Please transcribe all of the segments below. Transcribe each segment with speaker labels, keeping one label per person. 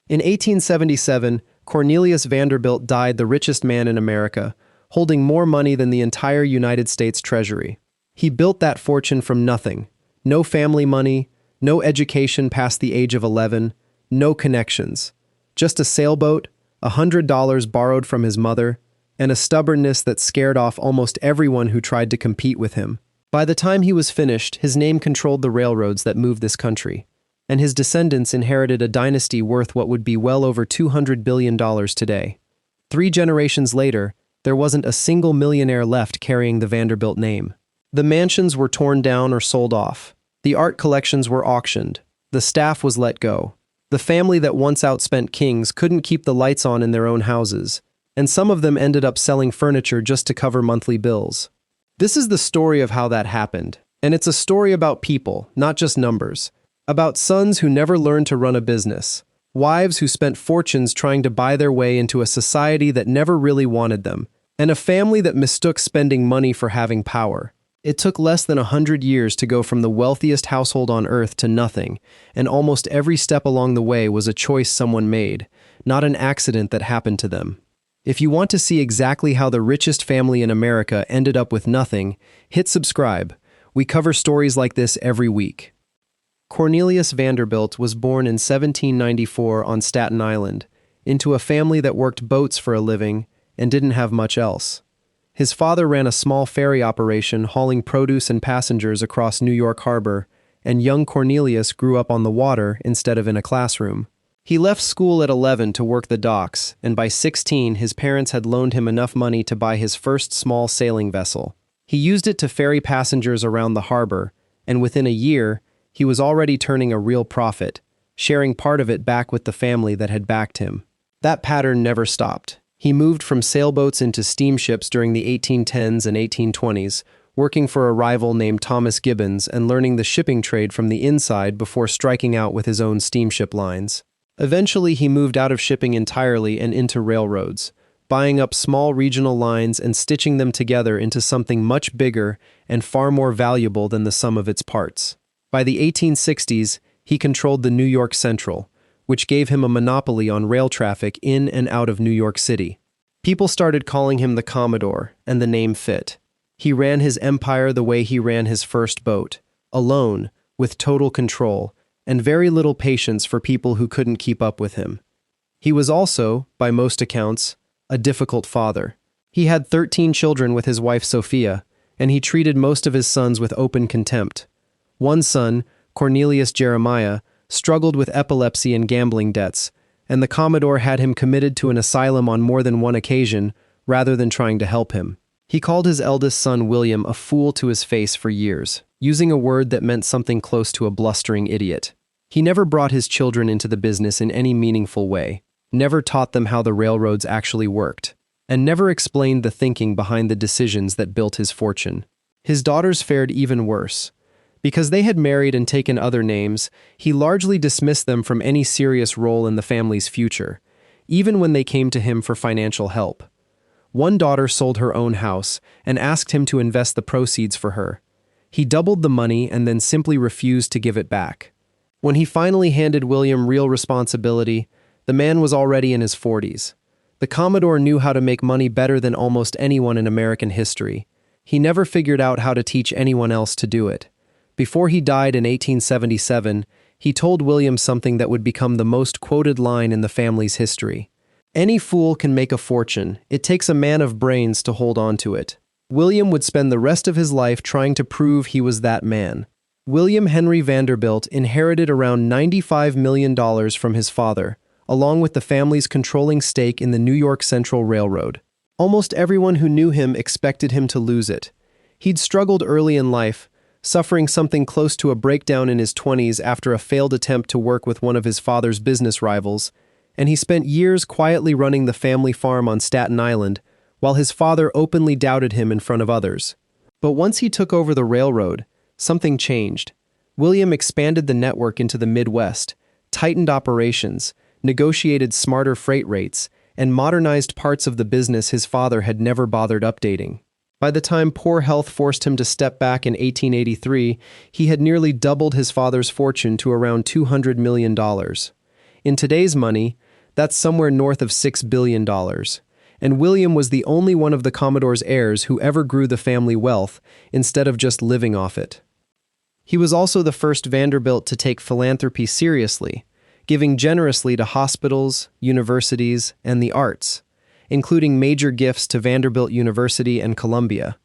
Speaker 1: In 1877, Cornelius Vanderbilt died the richest man in America, holding more money than the entire United States treasury. He built that fortune from nothing. No family money, no education past the age of 11, no connections. Just a sailboat, $100 borrowed from his mother, and a stubbornness that scared off almost everyone who tried to compete with him. By the time he was finished, his name controlled the railroads that moved this country, and his descendants inherited a dynasty worth what would be well over $200 billion today. 3 generations later, there wasn't a single millionaire left carrying the Vanderbilt name. The mansions were torn down or sold off. The art collections were auctioned. The staff was let go. The family that once outspent kings couldn't keep the lights on in their own houses, and some of them ended up selling furniture just to cover monthly bills. This is the story of how that happened, and it's a story about people, not just numbers. About sons who never learned to run a business, wives who spent fortunes trying to buy their way into a society that never really wanted them, and a family that mistook spending money for having power. It took less than 100 years to go from the wealthiest household on earth to nothing, and almost every step along the way was a choice someone made, not an accident that happened to them. If you want to see exactly how the richest family in America ended up with nothing, hit subscribe. We cover stories like this every week. Cornelius Vanderbilt was born in 1794 on Staten Island, into a family that worked boats for a living and didn't have much else. His father ran a small ferry operation hauling produce and passengers across New York Harbor, and young Cornelius grew up on the water instead of in a classroom. He left school at 11 to work the docks, and by 16 his parents had loaned him enough money to buy his first small sailing vessel. He used it to ferry passengers around the harbor, and within a year, he was already turning a real profit, sharing part of it back with the family that had backed him. That pattern never stopped. He moved from sailboats into steamships during the 1810s and 1820s, working for a rival named Thomas Gibbons and learning the shipping trade from the inside before striking out with his own steamship lines. Eventually, he moved out of shipping entirely and into railroads, buying up small regional lines and stitching them together into something much bigger and far more valuable than the sum of its parts. By the 1860s, he controlled the New York Central, which gave him a monopoly on rail traffic in and out of New York City. People started calling him the Commodore, and the name fit. He ran his empire the way he ran his first boat, alone, with total control, and very little patience for people who couldn't keep up with him. He was also, by most accounts, a difficult father. He had 13 children with his wife Sophia, and he treated most of his sons with open contempt. One son, Cornelius Jeremiah, struggled with epilepsy and gambling debts, and the Commodore had him committed to an asylum on more than one occasion, rather than trying to help him. He called his eldest son William a fool to his face for years, using a word that meant something close to a blustering idiot. He never brought his children into the business in any meaningful way, never taught them how the railroads actually worked, and never explained the thinking behind the decisions that built his fortune. His daughters fared even worse. Because they had married and taken other names, he largely dismissed them from any serious role in the family's future, even when they came to him for financial help. One daughter sold her own house and asked him to invest the proceeds for her. He doubled the money and then simply refused to give it back. When he finally handed William real responsibility, the man was already in his 40s. The Commodore knew how to make money better than almost anyone in American history. He never figured out how to teach anyone else to do it. Before he died in 1877, he told William something that would become the most quoted line in the family's history. "Any fool can make a fortune. It takes a man of brains to hold on to it." William would spend the rest of his life trying to prove he was that man. William Henry Vanderbilt inherited around $95 million from his father, along with the family's controlling stake in the New York Central Railroad. Almost everyone who knew him expected him to lose it. He'd struggled early in life, suffering something close to a breakdown in his 20s after a failed attempt to work with one of his father's business rivals, and he spent years quietly running the family farm on Staten Island, while his father openly doubted him in front of others. But once he took over the railroad, something changed. William expanded the network into the Midwest, tightened operations, negotiated smarter freight rates, and modernized parts of the business his father had never bothered updating. By the time poor health forced him to step back in 1883, he had nearly doubled his father's fortune to around $200 million. In today's money, that's somewhere north of $6 billion. And William was the only one of the Commodore's heirs who ever grew the family wealth instead of just living off it. He was also the first Vanderbilt to take philanthropy seriously, giving generously to hospitals, universities, and the arts, including major gifts to Vanderbilt University and Columbia.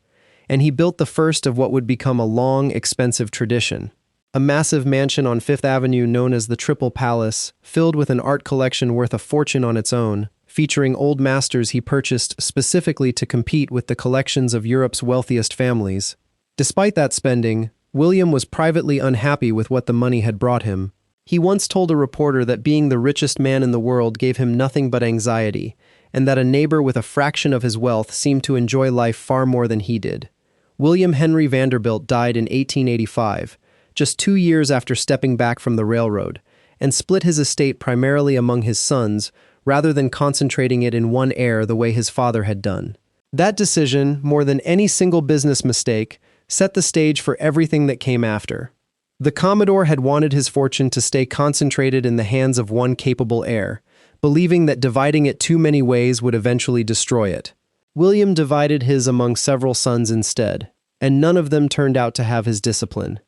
Speaker 1: And he built the first of what would become a long, expensive tradition. A massive mansion on Fifth Avenue known as the Triple Palace, filled with an art collection worth a fortune on its own, featuring old masters he purchased specifically to compete with the collections of Europe's wealthiest families. Despite that spending, William was privately unhappy with what the money had brought him. He once told a reporter that being the richest man in the world gave him nothing but anxiety, and that a neighbor with a fraction of his wealth seemed to enjoy life far more than he did. William Henry Vanderbilt died in 1885, just 2 years after stepping back from the railroad, and split his estate primarily among his sons, rather than concentrating it in one heir the way his father had done. That decision, more than any single business mistake, set the stage for everything that came after. The Commodore had wanted his fortune to stay concentrated in the hands of one capable heir, believing that dividing it too many ways would eventually destroy it. William divided his among several sons instead, and none of them turned out to have his discipline.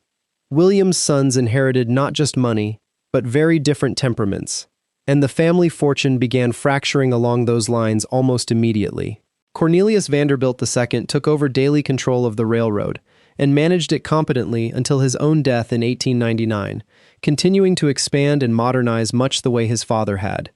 Speaker 1: William's sons inherited not just money, but very different temperaments, and the family fortune began fracturing along those lines almost immediately. Cornelius Vanderbilt II took over daily control of the railroad and managed it competently until his own death in 1899, continuing to expand and modernize much the way his father had.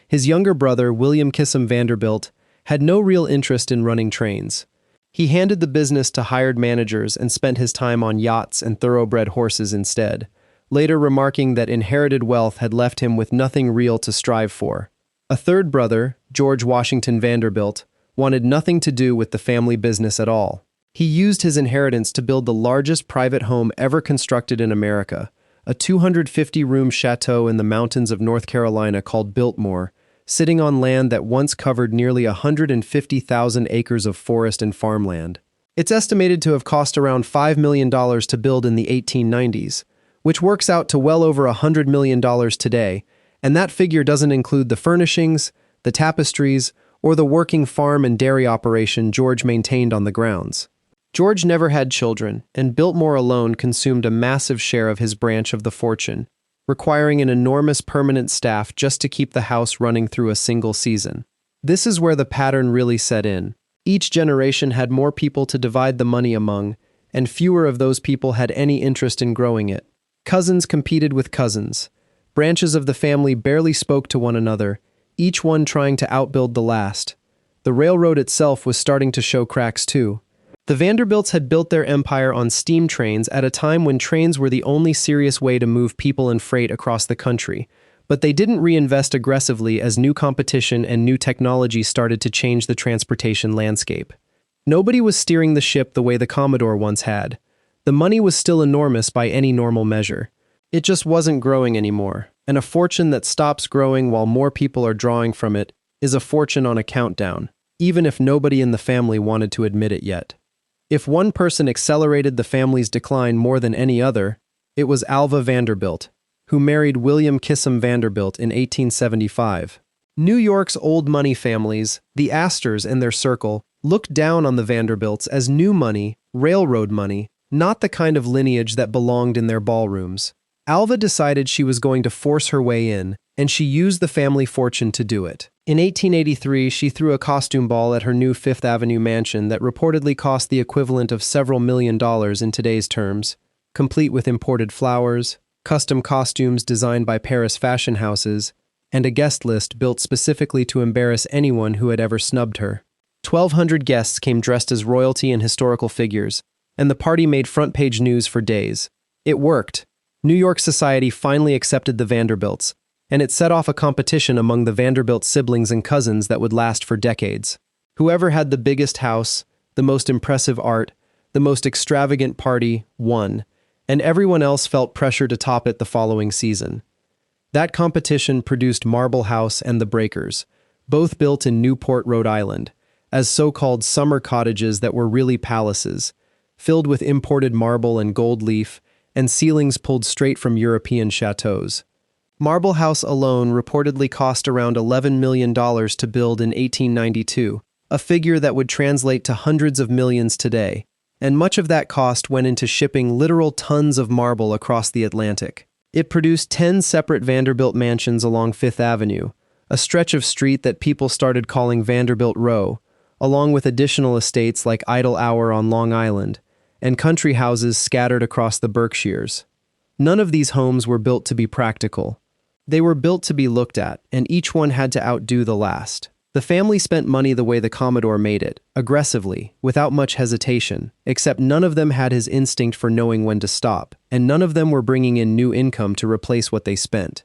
Speaker 1: His younger brother, William Kissam Vanderbilt, had no real interest in running trains. He handed the business to hired managers and spent his time on yachts and thoroughbred horses instead, later remarking that inherited wealth had left him with nothing real to strive for. A third brother, George Washington Vanderbilt, wanted nothing to do with the family business at all. He used his inheritance to build the largest private home ever constructed in America, a 250-room chateau in the mountains of North Carolina called Biltmore, sitting on land that once covered nearly 150,000 acres of forest and farmland. It's estimated to have cost around $5 million to build in the 1890s, which works out to well over $100 million today, and that figure doesn't include the furnishings, the tapestries, or the working farm and dairy operation George maintained on the grounds. George never had children, and Biltmore alone consumed a massive share of his branch of the fortune, requiring an enormous permanent staff just to keep the house running through a single season. This is where the pattern really set in. Each generation had more people to divide the money among, and fewer of those people had any interest in growing it. Cousins competed with cousins. Branches of the family barely spoke to one another, each one trying to outbuild the last. The railroad itself was starting to show cracks too. The Vanderbilts had built their empire on steam trains at a time when trains were the only serious way to move people and freight across the country, but they didn't reinvest aggressively as new competition and new technology started to change the transportation landscape. Nobody was steering the ship the way the Commodore once had. The money was still enormous by any normal measure. It just wasn't growing anymore, and a fortune that stops growing while more people are drawing from it is a fortune on a countdown, even if nobody in the family wanted to admit it yet. If one person accelerated the family's decline more than any other, it was Alva Vanderbilt, who married William Kissam Vanderbilt in 1875. New York's old money families, the Astors and their circle, looked down on the Vanderbilts as new money, railroad money, not the kind of lineage that belonged in their ballrooms. Alva decided she was going to force her way in, and she used the family fortune to do it. In 1883, she threw a costume ball at her new Fifth Avenue mansion that reportedly cost the equivalent of several $1,000,000 in today's terms, complete with imported flowers, custom costumes designed by Paris fashion houses, and a guest list built specifically to embarrass anyone who had ever snubbed her. 1,200 guests came dressed as royalty and historical figures, and the party made front-page news for days. It worked. New York society finally accepted the Vanderbilts, and it set off a competition among the Vanderbilt siblings and cousins that would last for decades. Whoever had the biggest house, the most impressive art, the most extravagant party won, and everyone else felt pressure to top it the following season. That competition produced Marble House and The Breakers, both built in Newport, Rhode Island, as so-called summer cottages that were really palaces, filled with imported marble and gold leaf, and ceilings pulled straight from European chateaus. Marble House alone reportedly cost around $11 million to build in 1892, a figure that would translate to hundreds of millions today, and much of that cost went into shipping literal tons of marble across the Atlantic. It produced 10 separate Vanderbilt mansions along Fifth Avenue, a stretch of street that people started calling Vanderbilt Row, along with additional estates like Idle Hour on Long Island, and country houses scattered across the Berkshires. None of these homes were built to be practical. They were built to be looked at, and each one had to outdo the last. The family spent money the way the Commodore made it, aggressively, without much hesitation, except none of them had his instinct for knowing when to stop, and none of them were bringing in new income to replace what they spent.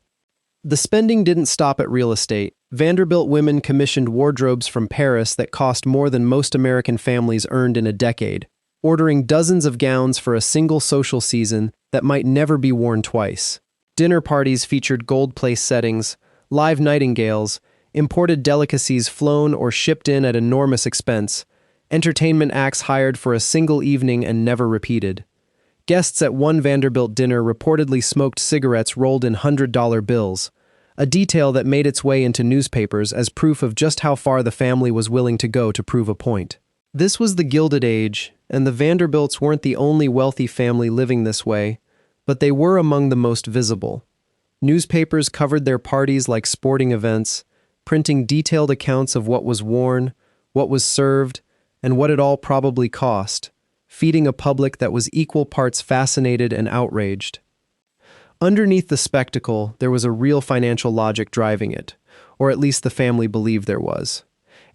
Speaker 1: The spending didn't stop at real estate. Vanderbilt women commissioned wardrobes from Paris that cost more than most American families earned in a decade, ordering dozens of gowns for a single social season that might never be worn twice. Dinner parties featured gold place settings, live nightingales, imported delicacies flown or shipped in at enormous expense, entertainment acts hired for a single evening and never repeated. Guests at one Vanderbilt dinner reportedly smoked cigarettes rolled in $100 bills, a detail that made its way into newspapers as proof of just how far the family was willing to go to prove a point. This was the Gilded Age, and the Vanderbilts weren't the only wealthy family living this way, but they were among the most visible. Newspapers covered their parties like sporting events, printing detailed accounts of what was worn, what was served, and what it all probably cost, feeding a public that was equal parts fascinated and outraged. Underneath the spectacle, there was a real financial logic driving it, or at least the family believed there was.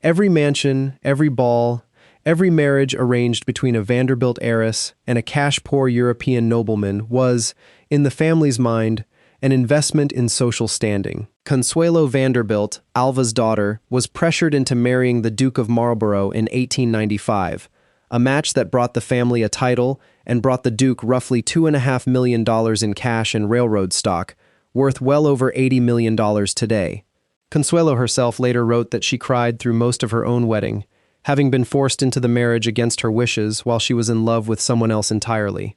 Speaker 1: Every mansion, every ball, every marriage arranged between a Vanderbilt heiress and a cash-poor European nobleman was, in the family's mind, an investment in social standing. Consuelo Vanderbilt, Alva's daughter, was pressured into marrying the Duke of Marlborough in 1895, a match that brought the family a title and brought the Duke roughly $2.5 million in cash and railroad stock, worth well over $80 million today. Consuelo herself later wrote that she cried through most of her own wedding, having been forced into the marriage against her wishes while she was in love with someone else entirely.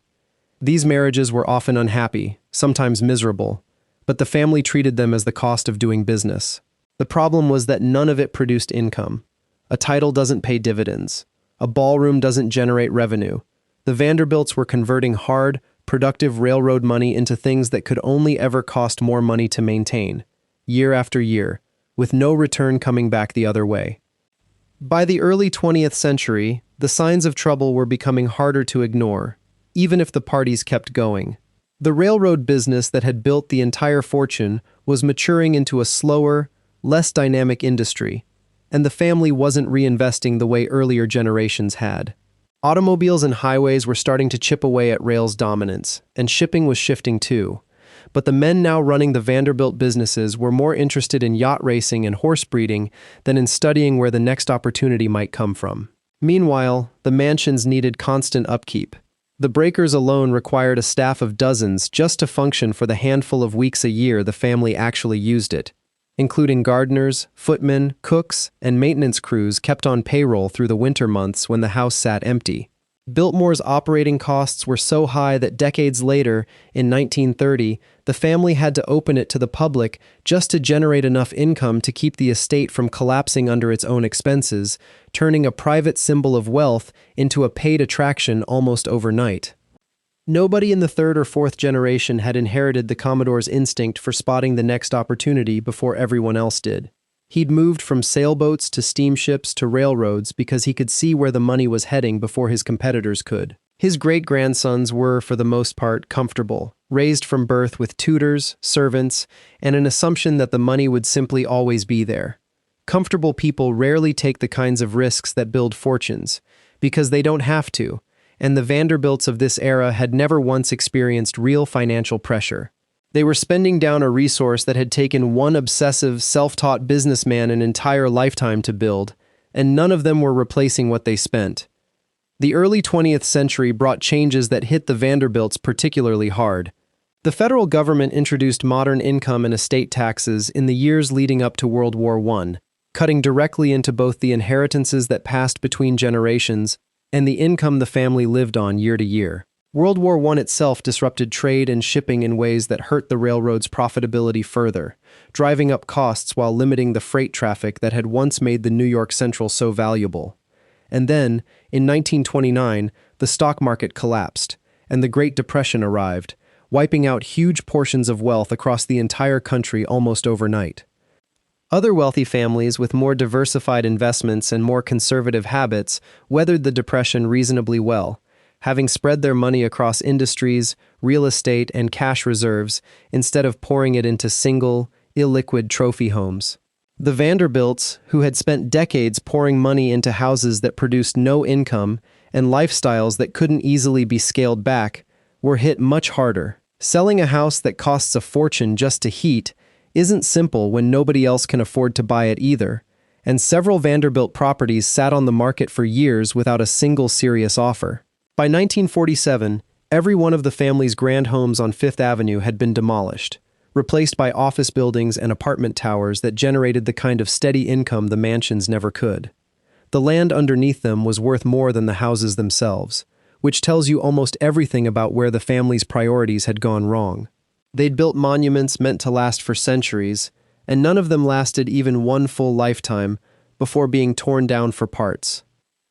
Speaker 1: These marriages were often unhappy, sometimes miserable, but the family treated them as the cost of doing business. The problem was that none of it produced income. A title doesn't pay dividends. A ballroom doesn't generate revenue. The Vanderbilts were converting hard, productive railroad money into things that could only ever cost more money to maintain, year after year, with no return coming back the other way. By the early 20th century, the signs of trouble were becoming harder to ignore, even if the parties kept going. The railroad business that had built the entire fortune was maturing into a slower, less dynamic industry, and the family wasn't reinvesting the way earlier generations had. Automobiles and highways were starting to chip away at rail's dominance, and shipping was shifting too. But the men now running the Vanderbilt businesses were more interested in yacht racing and horse breeding than in studying where the next opportunity might come from. Meanwhile, the mansions needed constant upkeep. The breakers alone required a staff of dozens just to function for the handful of weeks a year the family actually used it, including gardeners, footmen, cooks, and maintenance crews kept on payroll through the winter months when the house sat empty. Biltmore's operating costs were so high that decades later, in 1930, the family had to open it to the public just to generate enough income to keep the estate from collapsing under its own expenses, turning a private symbol of wealth into a paid attraction almost overnight. Nobody in the third or fourth generation had inherited the Commodore's instinct for spotting the next opportunity before everyone else did. He'd moved from sailboats to steamships to railroads because he could see where the money was heading before his competitors could. His great-grandsons were, for the most part, comfortable, raised from birth with tutors, servants, and an assumption that the money would simply always be there. Comfortable people rarely take the kinds of risks that build fortunes, because they don't have to, and the Vanderbilts of this era had never once experienced real financial pressure. They were spending down a resource that had taken one obsessive, self-taught businessman an entire lifetime to build, and none of them were replacing what they spent. The early 20th century brought changes that hit the Vanderbilts particularly hard. The federal government introduced modern income and estate taxes in the years leading up to World War I, cutting directly into both the inheritances that passed between generations and the income the family lived on year to year. World War I itself disrupted trade and shipping in ways that hurt the railroad's profitability further, driving up costs while limiting the freight traffic that had once made the New York Central so valuable. And then, in 1929, the stock market collapsed, and the Great Depression arrived, wiping out huge portions of wealth across the entire country almost overnight. Other wealthy families with more diversified investments and more conservative habits weathered the Depression reasonably well, having spread their money across industries, real estate, and cash reserves instead of pouring it into single, illiquid trophy homes. The Vanderbilts, who had spent decades pouring money into houses that produced no income and lifestyles that couldn't easily be scaled back, were hit much harder. Selling a house that costs a fortune just to heat isn't simple when nobody else can afford to buy it either, and several Vanderbilt properties sat on the market for years without a single serious offer. By 1947, every one of the family's grand homes on Fifth Avenue had been demolished, replaced by office buildings and apartment towers that generated the kind of steady income the mansions never could. The land underneath them was worth more than the houses themselves, which tells you almost everything about where the family's priorities had gone wrong. They'd built monuments meant to last for centuries, and none of them lasted even one full lifetime before being torn down for parts.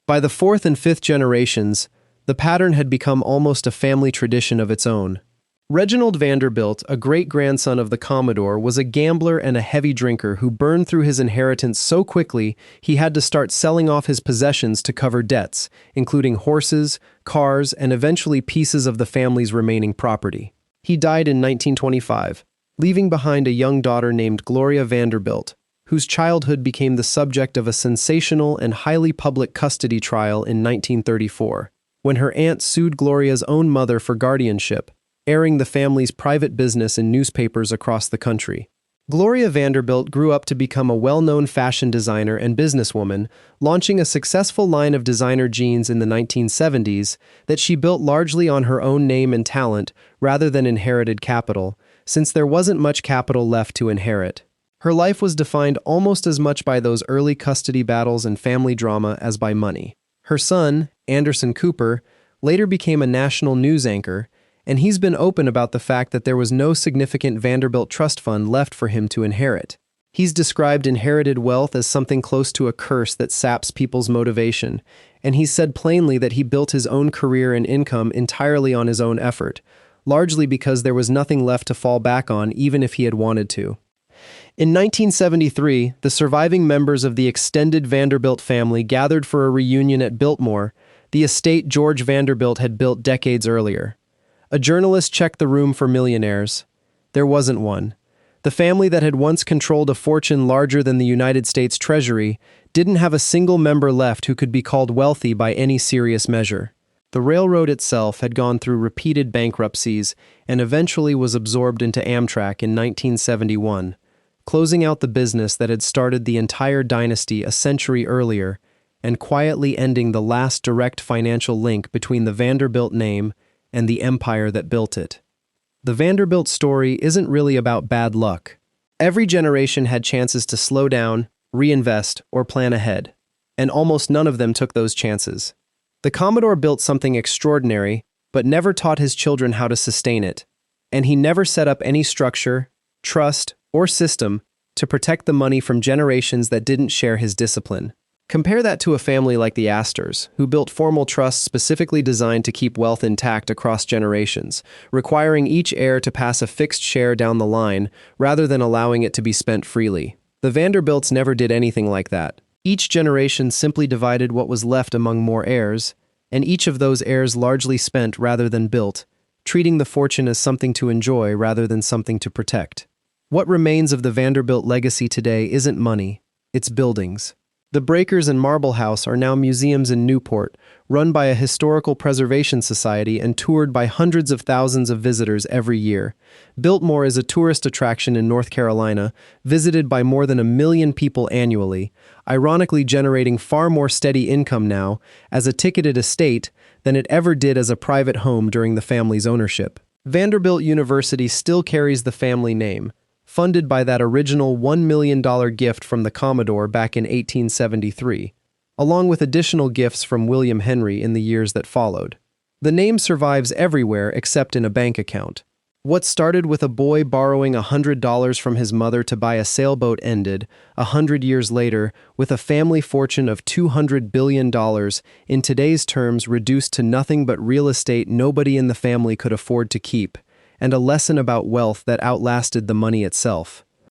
Speaker 1: By the fourth and fifth generations, the pattern had become almost a family tradition of its own. Reginald Vanderbilt, a great-grandson of the Commodore, was a gambler and a heavy drinker who burned through his inheritance so quickly he had to start selling off his possessions to cover debts, including horses, cars, and eventually pieces of the family's remaining property. He died in 1925, leaving behind a young daughter named Gloria Vanderbilt, whose childhood became the subject of a sensational and highly public custody trial in 1934, when her aunt sued Gloria's own mother for guardianship, airing the family's private business in newspapers across the country. Gloria Vanderbilt grew up to become a well-known fashion designer and businesswoman, launching a successful line of designer jeans in the 1970s that she built largely on her own name and talent rather than inherited capital, since there wasn't much capital left to inherit. Her life was defined almost as much by those early custody battles and family drama as by money. Her son, Anderson Cooper, later became a national news anchor, and he's been open about the fact that there was no significant Vanderbilt trust fund left for him to inherit. He's described inherited wealth as something close to a curse that saps people's motivation, and he's said plainly that he built his own career and income entirely on his own effort, largely because there was nothing left to fall back on even if he had wanted to. In 1973, the surviving members of the extended Vanderbilt family gathered for a reunion at Biltmore, the estate George Vanderbilt had built decades earlier. A journalist checked the room for millionaires. There wasn't one. The family that had once controlled a fortune larger than the United States Treasury didn't have a single member left who could be called wealthy by any serious measure. The railroad itself had gone through repeated bankruptcies and eventually was absorbed into Amtrak in 1971, closing out the business that had started the entire dynasty a century earlier and quietly ending the last direct financial link between the Vanderbilt name and the empire that built it. The Vanderbilt story isn't really about bad luck. Every generation had chances to slow down, reinvest, or plan ahead, and almost none of them took those chances. The Commodore built something extraordinary, but never taught his children how to sustain it, and he never set up any structure, trust, or system to protect the money from generations that didn't share his discipline. Compare that to a family like the Astors, who built formal trusts specifically designed to keep wealth intact across generations, requiring each heir to pass a fixed share down the line rather than allowing it to be spent freely. The Vanderbilts never did anything like that. Each generation simply divided what was left among more heirs, and each of those heirs largely spent rather than built, treating the fortune as something to enjoy rather than something to protect. What remains of the Vanderbilt legacy today isn't money, it's buildings. The Breakers and Marble House are now museums in Newport, run by a historical preservation society and toured by hundreds of thousands of visitors every year. Biltmore is a tourist attraction in North Carolina, visited by more than 1 million people annually, ironically generating far more steady income now as a ticketed estate than it ever did as a private home during the family's ownership. Vanderbilt University still carries the family name, funded by that original $1 million gift from the Commodore back in 1873, along with additional gifts from William Henry in the years that followed. The name survives everywhere except in a bank account. What started with a boy borrowing $100 from his mother to buy a sailboat ended, 100 years later, with a family fortune of $200 billion, in today's terms reduced to nothing but real estate nobody in the family could afford to keep, and a lesson about wealth that outlasted the money itself.